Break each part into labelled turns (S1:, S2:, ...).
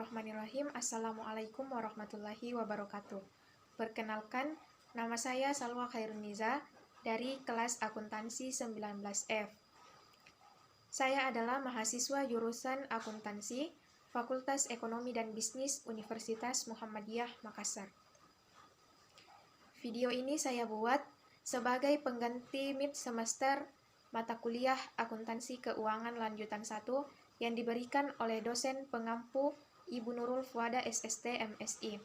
S1: Bismillahirrahmanirrahim. Assalamualaikum warahmatullahi wabarakatuh. Perkenalkan, nama saya Salwa Khairuniza dari kelas akuntansi 19F. Saya adalah mahasiswa jurusan akuntansi, Fakultas Ekonomi dan Bisnis Universitas Muhammadiyah Makassar. Video ini saya buat sebagai pengganti mid semester mata kuliah akuntansi keuangan lanjutan 1 yang diberikan oleh dosen pengampu Ibu Nurul Fuada SST MSI.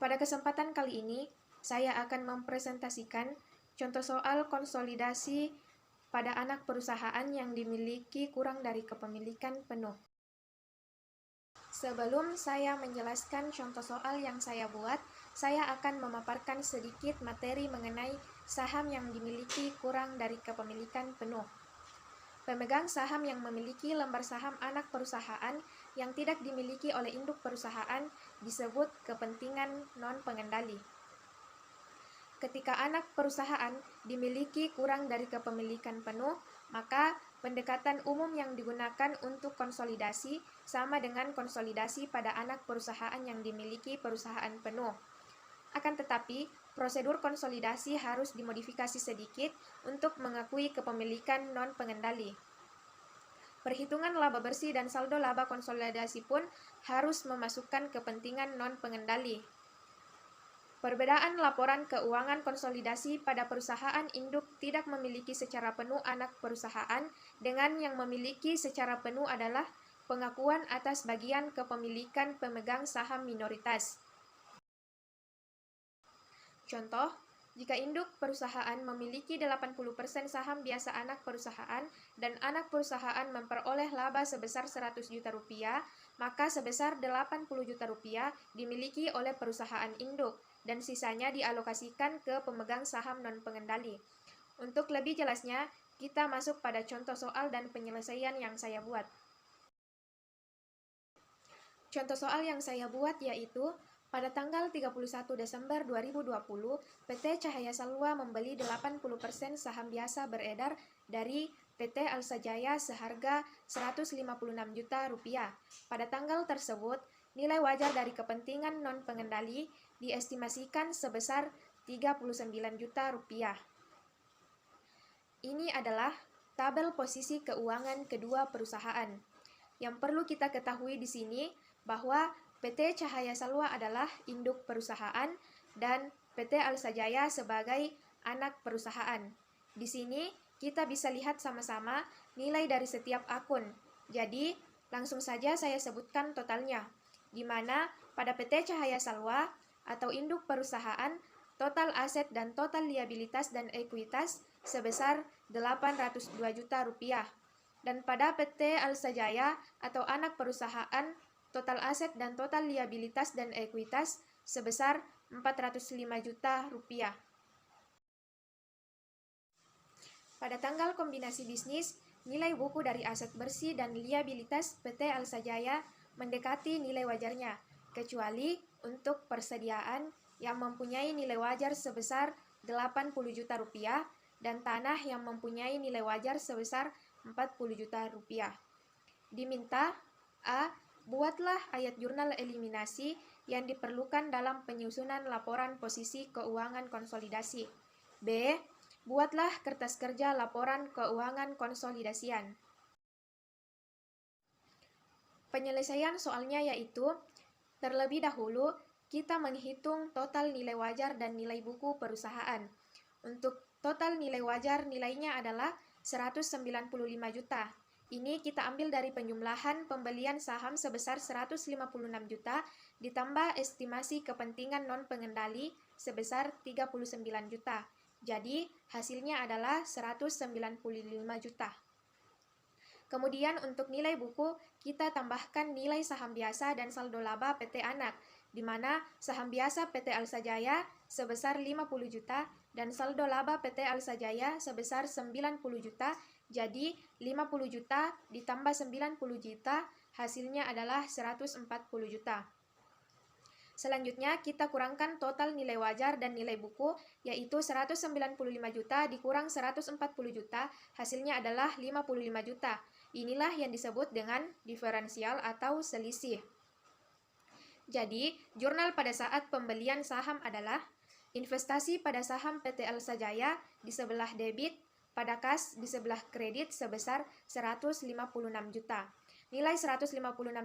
S1: Pada kesempatan kali ini, saya akan mempresentasikan contoh soal konsolidasi pada anak perusahaan yang dimiliki kurang dari kepemilikan penuh. Sebelum saya menjelaskan contoh soal yang saya buat, saya akan memaparkan sedikit materi mengenai saham yang dimiliki kurang dari kepemilikan penuh. Pemegang saham yang memiliki lembar saham anak perusahaan yang tidak dimiliki oleh induk perusahaan disebut kepentingan non-pengendali. Ketika anak perusahaan dimiliki kurang dari kepemilikan penuh, maka pendekatan umum yang digunakan untuk konsolidasi sama dengan konsolidasi pada anak perusahaan yang dimiliki perusahaan penuh. Akan tetapi, prosedur konsolidasi harus dimodifikasi sedikit untuk mengakui kepemilikan non-pengendali. Perhitungan laba bersih dan saldo laba konsolidasi pun harus memasukkan kepentingan non-pengendali. Perbedaan laporan keuangan konsolidasi pada perusahaan induk tidak memiliki secara penuh anak perusahaan dengan yang memiliki secara penuh adalah pengakuan atas bagian kepemilikan pemegang saham minoritas. Contoh, jika induk perusahaan memiliki 80% saham biasa anak perusahaan dan anak perusahaan memperoleh laba sebesar 100 juta rupiah, maka sebesar 80 juta rupiah dimiliki oleh perusahaan induk dan sisanya dialokasikan ke pemegang saham non-pengendali. Untuk lebih jelasnya, kita masuk pada contoh soal dan penyelesaian yang saya buat. Contoh soal yang saya buat yaitu pada tanggal 31 Desember 2020, PT Cahaya Salwa membeli 80% saham biasa beredar dari PT Alsajaya seharga 156 juta rupiah. Pada tanggal tersebut, nilai wajar dari kepentingan non-pengendali diestimasikan sebesar 39 juta rupiah. Ini adalah tabel posisi keuangan kedua perusahaan. Yang perlu kita ketahui di sini bahwa PT Cahaya Salwa adalah induk perusahaan dan PT Alsajaya sebagai anak perusahaan. Di sini kita bisa lihat sama-sama nilai dari setiap akun. Jadi, langsung saja saya sebutkan totalnya, di mana pada PT Cahaya Salwa atau induk perusahaan, total aset dan total liabilitas dan ekuitas sebesar 802 juta rupiah. Dan pada PT Alsajaya atau anak perusahaan, total aset dan total liabilitas dan ekuitas sebesar 405 juta rupiah. Pada tanggal kombinasi bisnis, nilai buku dari aset bersih dan liabilitas PT Alsajaya mendekati nilai wajarnya, kecuali untuk persediaan yang mempunyai nilai wajar sebesar 80 juta rupiah dan tanah yang mempunyai nilai wajar sebesar 40 juta rupiah. Diminta A. Buatlah ayat jurnal eliminasi yang diperlukan dalam penyusunan laporan posisi keuangan konsolidasi. B. Buatlah kertas kerja laporan keuangan konsolidasian. Penyelesaian soalnya yaitu, terlebih dahulu kita menghitung total nilai wajar dan nilai buku perusahaan. Untuk total nilai wajar nilainya adalah 195 juta. Ini kita ambil dari penjumlahan pembelian saham sebesar 156 juta ditambah estimasi kepentingan non-pengendali sebesar 39 juta. Jadi, hasilnya adalah 195 juta. Kemudian untuk nilai buku, kita tambahkan nilai saham biasa dan saldo laba PT Anak, di mana saham biasa PT Alsajaya sebesar 50 juta dan saldo laba PT Alsajaya sebesar 90 juta. Jadi, 50 juta ditambah 90 juta, hasilnya adalah 140 juta. Selanjutnya, kita kurangkan total nilai wajar dan nilai buku, yaitu 195 juta dikurang 140 juta, hasilnya adalah 55 juta. Inilah yang disebut dengan diferensial atau selisih. Jadi, jurnal pada saat pembelian saham adalah investasi pada saham PT Alsa Jaya di sebelah debit, pada kas di sebelah kredit sebesar 156 juta. Nilai 156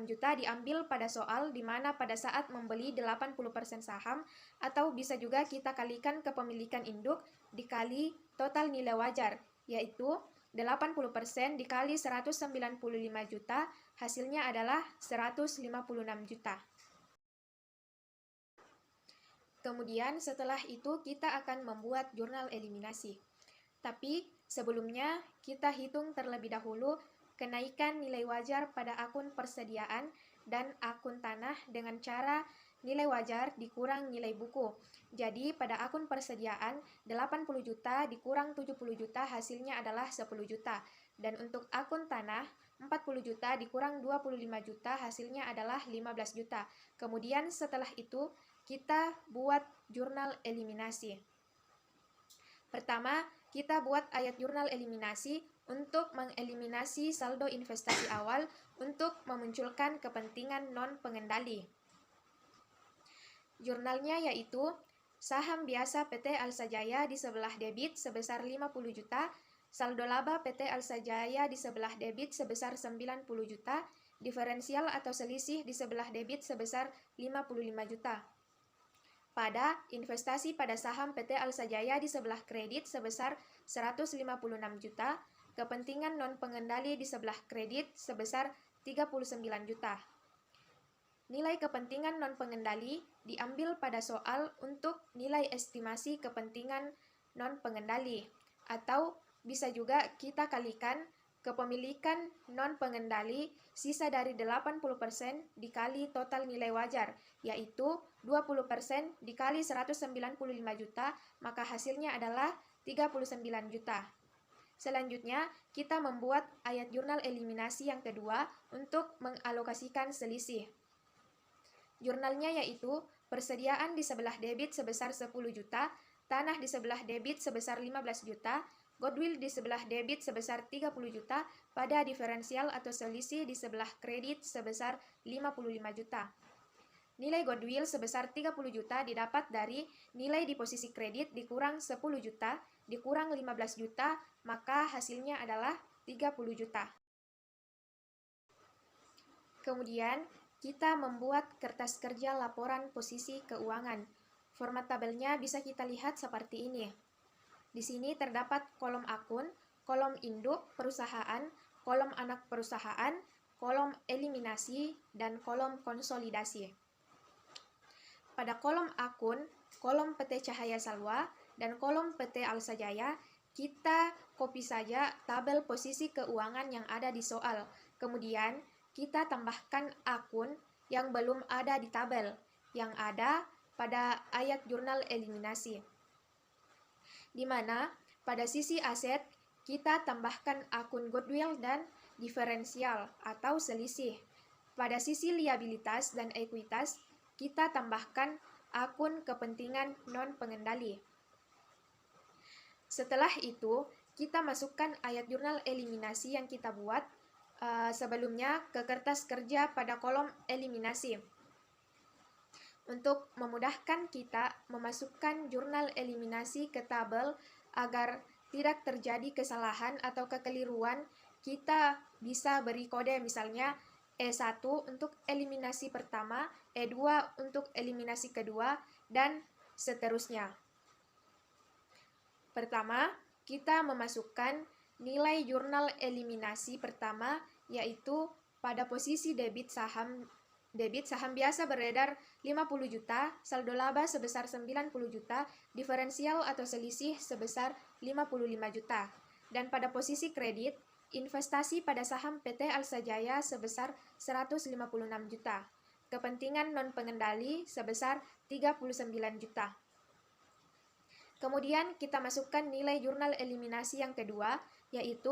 S1: juta diambil pada soal di mana pada saat membeli 80% saham, atau bisa juga kita kalikan kepemilikan induk dikali total nilai wajar, yaitu 80% dikali 195 juta, hasilnya adalah 156 juta. Kemudian setelah itu kita akan membuat jurnal eliminasi. Tapi sebelumnya kita hitung terlebih dahulu kenaikan nilai wajar pada akun persediaan dan akun tanah dengan cara nilai wajar dikurang nilai buku. Jadi pada akun persediaan 80 juta dikurang 70 juta hasilnya adalah 10 juta. Dan untuk akun tanah 40 juta dikurang 25 juta hasilnya adalah 15 juta. Kemudian setelah itu kita buat jurnal eliminasi. Pertama, kita buat ayat jurnal eliminasi untuk mengeliminasi saldo investasi awal untuk memunculkan kepentingan non-pengendali. Jurnalnya yaitu saham biasa PT Alsa Jaya di sebelah debit sebesar 50 juta, saldo laba PT Alsa Jaya di sebelah debit sebesar 90 juta, diferensial atau selisih di sebelah debit sebesar 55 juta. Pada investasi pada saham PT Alsa Jaya di sebelah kredit sebesar 156 juta, kepentingan non-pengendali di sebelah kredit sebesar 39 juta. Nilai kepentingan non-pengendali diambil pada soal untuk nilai estimasi kepentingan non-pengendali, atau bisa juga kita kalikan kepemilikan non-pengendali sisa dari 80% dikali total nilai wajar, yaitu 20% dikali 195 juta, maka hasilnya adalah 39 juta. Selanjutnya, kita membuat ayat jurnal eliminasi yang kedua untuk mengalokasikan selisih. Jurnalnya yaitu persediaan di sebelah debit sebesar 10 juta, tanah di sebelah debit sebesar 15 juta, goodwill di sebelah debit sebesar 30 juta, pada diferensial atau selisih di sebelah kredit sebesar 55 juta. Nilai goodwill sebesar 30 juta didapat dari nilai di posisi kredit dikurang 10 juta, dikurang 15 juta, maka hasilnya adalah 30 juta. Kemudian, kita membuat kertas kerja laporan posisi keuangan. Format tabelnya bisa kita lihat seperti ini. Di sini terdapat kolom akun, kolom induk perusahaan, kolom anak perusahaan, kolom eliminasi, dan kolom konsolidasi. Pada kolom akun, kolom PT Cahaya Salwa, dan kolom PT Alsa Jaya, kita copy saja tabel posisi keuangan yang ada di soal. Kemudian, kita tambahkan akun yang belum ada di tabel, yang ada pada ayat jurnal eliminasi. Di mana pada sisi aset, kita tambahkan akun goodwill dan diferensial atau selisih. Pada sisi liabilitas dan ekuitas, kita tambahkan akun kepentingan non-pengendali. Setelah itu, kita masukkan ayat jurnal eliminasi yang kita buat sebelumnya ke kertas kerja pada kolom eliminasi. Untuk memudahkan kita memasukkan jurnal eliminasi ke tabel agar tidak terjadi kesalahan atau kekeliruan, kita bisa beri kode misalnya E1 untuk eliminasi pertama, E2 untuk eliminasi kedua, dan seterusnya. Pertama, kita memasukkan nilai jurnal eliminasi pertama, yaitu pada posisi debit saham biasa beredar 50 juta, saldo laba sebesar 90 juta, diferensial atau selisih sebesar 55 juta. Dan pada posisi kredit, investasi pada saham PT Alsa Jaya sebesar 156 juta. Kepentingan non-pengendali sebesar 39 juta. Kemudian kita masukkan nilai jurnal eliminasi yang kedua, yaitu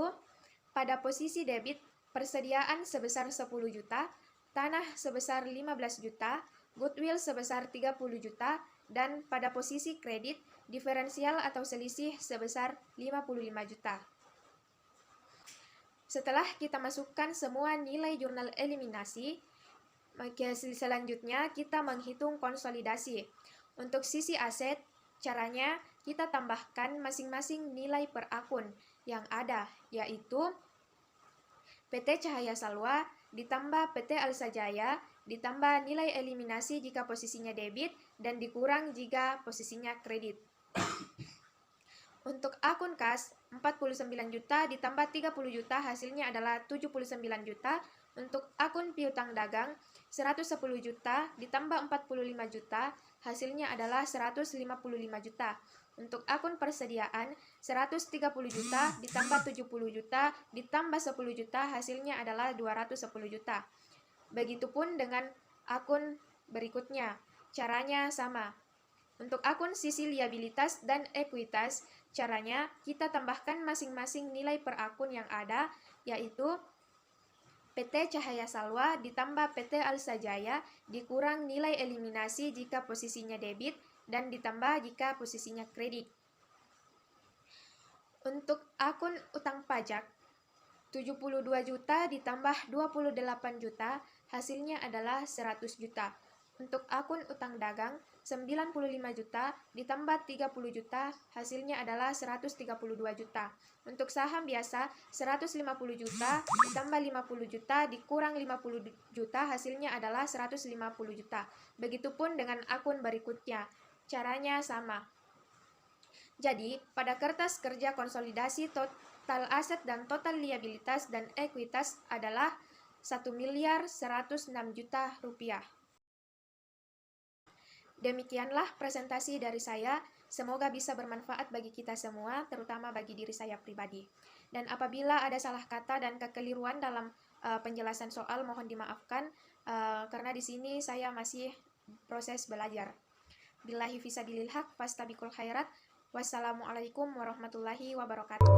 S1: pada posisi debit persediaan sebesar 10 juta, tanah sebesar 15 juta, goodwill sebesar 30 juta, dan pada posisi kredit, diferensial atau selisih sebesar 55 juta. Setelah kita masukkan semua nilai jurnal eliminasi, selanjutnya kita menghitung konsolidasi. Untuk sisi aset, caranya kita tambahkan masing-masing nilai per akun yang ada, yaitu PT Cahaya Salwa ditambah PT Alsa Jaya ditambah nilai eliminasi jika posisinya debit dan dikurang jika posisinya kredit. Untuk akun kas, 49 juta ditambah 30 juta hasilnya adalah 79 juta. Untuk akun piutang dagang, 110 juta ditambah 45 juta hasilnya adalah 155 juta. Untuk akun persediaan, 130 juta ditambah 70 juta ditambah 10 juta hasilnya adalah 210 juta. Begitupun dengan akun berikutnya, caranya sama. Untuk akun sisi liabilitas dan ekuitas, caranya kita tambahkan masing-masing nilai per akun yang ada, yaitu PT Cahaya Salwa ditambah PT Alsa Jaya dikurang nilai eliminasi jika posisinya debit dan ditambah jika posisinya kredit. Untuk akun utang pajak, 72 juta ditambah 28 juta hasilnya adalah 100 juta. Untuk akun utang dagang, 95 juta ditambah 30 juta hasilnya adalah 132 juta. Untuk saham biasa, 150 juta ditambah 50 juta dikurang 50 juta hasilnya adalah 150 juta. Begitupun dengan akun berikutnya. Caranya sama. Jadi, pada kertas kerja konsolidasi total aset dan total liabilitas dan ekuitas adalah 1.106 juta rupiah. Demikianlah presentasi dari saya, semoga bisa bermanfaat bagi kita semua, terutama bagi diri saya pribadi. Dan apabila ada salah kata dan kekeliruan dalam penjelasan soal, mohon dimaafkan, karena di sini saya masih proses belajar. Billahi fisabilil haq, fastabiqul khairat, wassalamualaikum warahmatullahi wabarakatuh.